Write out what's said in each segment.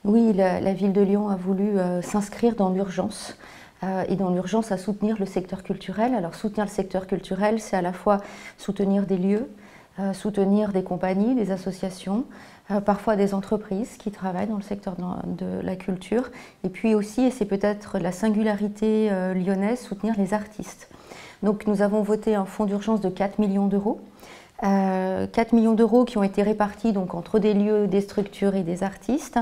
Oui, la ville de Lyon a voulu s'inscrire dans l'urgence et dans l'urgence à soutenir le secteur culturel. Alors soutenir le secteur culturel, c'est à la fois soutenir des lieux, soutenir des compagnies, des associations, parfois des entreprises qui travaillent dans le secteur de la culture, et puis aussi, et c'est peut-être la singularité lyonnaise, soutenir les artistes. Donc nous avons voté un fonds d'urgence de 4 millions d'euros. 4 millions d'euros qui ont été répartis donc, entre des lieux, des structures et des artistes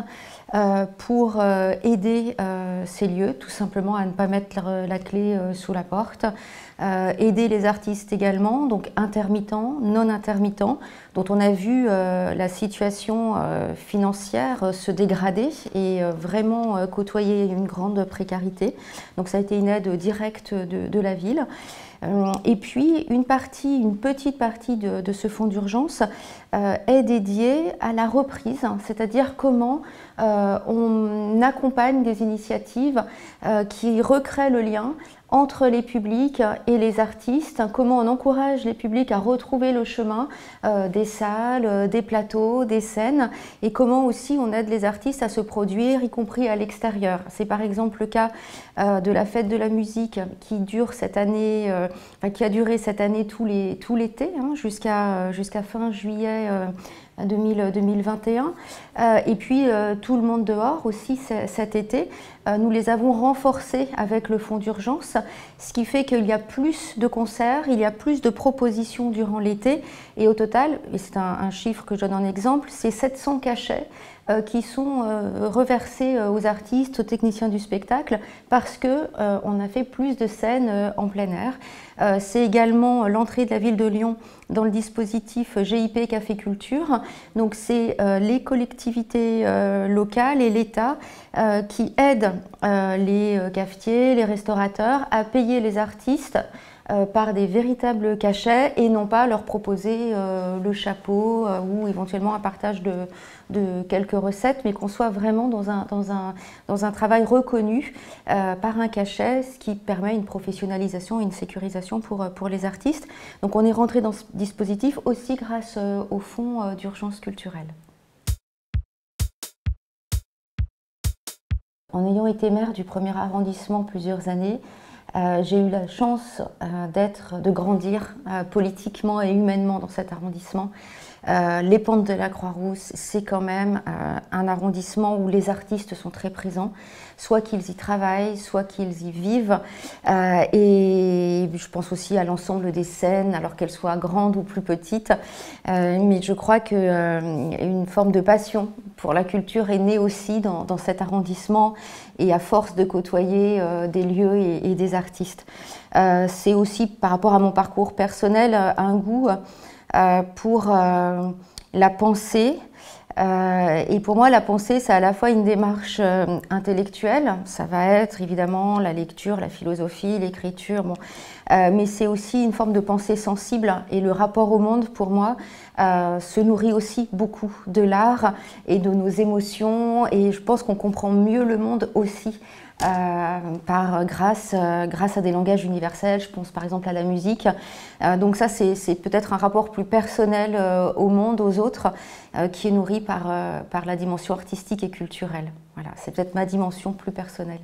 pour aider ces lieux tout simplement à ne pas mettre la clé sous la porte, aider les artistes également, donc intermittents, non intermittents, dont on a vu la situation financière se dégrader et vraiment côtoyer une grande précarité. Donc ça a été une aide directe de la ville. Et puis une petite partie de ce fonds d'urgence est dédiée à la reprise, c'est-à-dire comment on accompagne des initiatives qui recréent le lien entre les publics et les artistes, comment on encourage les publics à retrouver le chemin des salles, des plateaux, des scènes, et comment aussi on aide les artistes à se produire, y compris à l'extérieur. C'est par exemple le cas de la fête de la musique qui dure cette année, qui a duré cette année tout l'été, hein, jusqu'à fin juillet 2021. Et puis tout le monde dehors aussi cet été. Nous les avons renforcés avec le fonds d'urgence, ce qui fait qu'il y a plus de concerts, il y a plus de propositions durant l'été. Et au total, et c'est un chiffre que je donne en exemple, c'est 700 cachets qui sont reversés aux artistes, aux techniciens du spectacle, parce qu'on a fait plus de scènes en plein air. C'est également l'entrée de la ville de Lyon dans le dispositif GIP Café Culture. Donc c'est les collectivités locales et l'État qui aident les cafetiers, les restaurateurs à payer les artistes par des véritables cachets et non pas leur proposer le chapeau ou éventuellement un partage de quelques recettes, mais qu'on soit vraiment dans un travail reconnu par un cachet, ce qui permet une professionnalisation et une sécurisation pour les artistes. Donc on est rentré dans ce dispositif aussi grâce au fonds d'urgence culturelle. En ayant été maire du 1er arrondissement plusieurs années, j'ai eu la chance de grandir politiquement et humainement dans cet arrondissement. Les Pentes de la Croix-Rousse, c'est quand même un arrondissement où les artistes sont très présents, soit qu'ils y travaillent, soit qu'ils y vivent. Et je pense aussi à l'ensemble des scènes, alors qu'elles soient grandes ou plus petites. Mais je crois qu'une forme de passion pour la culture est née aussi dans cet arrondissement et à force de côtoyer des lieux et des artistes. C'est aussi par rapport à mon parcours personnel un goût pour la pensée. Et pour moi, la pensée, c'est à la fois une démarche intellectuelle, ça va être évidemment la lecture, la philosophie, l'écriture, bon, mais c'est aussi une forme de pensée sensible et le rapport au monde, pour moi, se nourrit aussi beaucoup de l'art et de nos émotions et je pense qu'on comprend mieux le monde aussi grâce à des langages universels, je pense par exemple à la musique. Donc ça c'est peut-être un rapport plus personnel au monde, aux autres, qui est nourri par la dimension artistique et culturelle. Voilà, c'est peut-être ma dimension plus personnelle.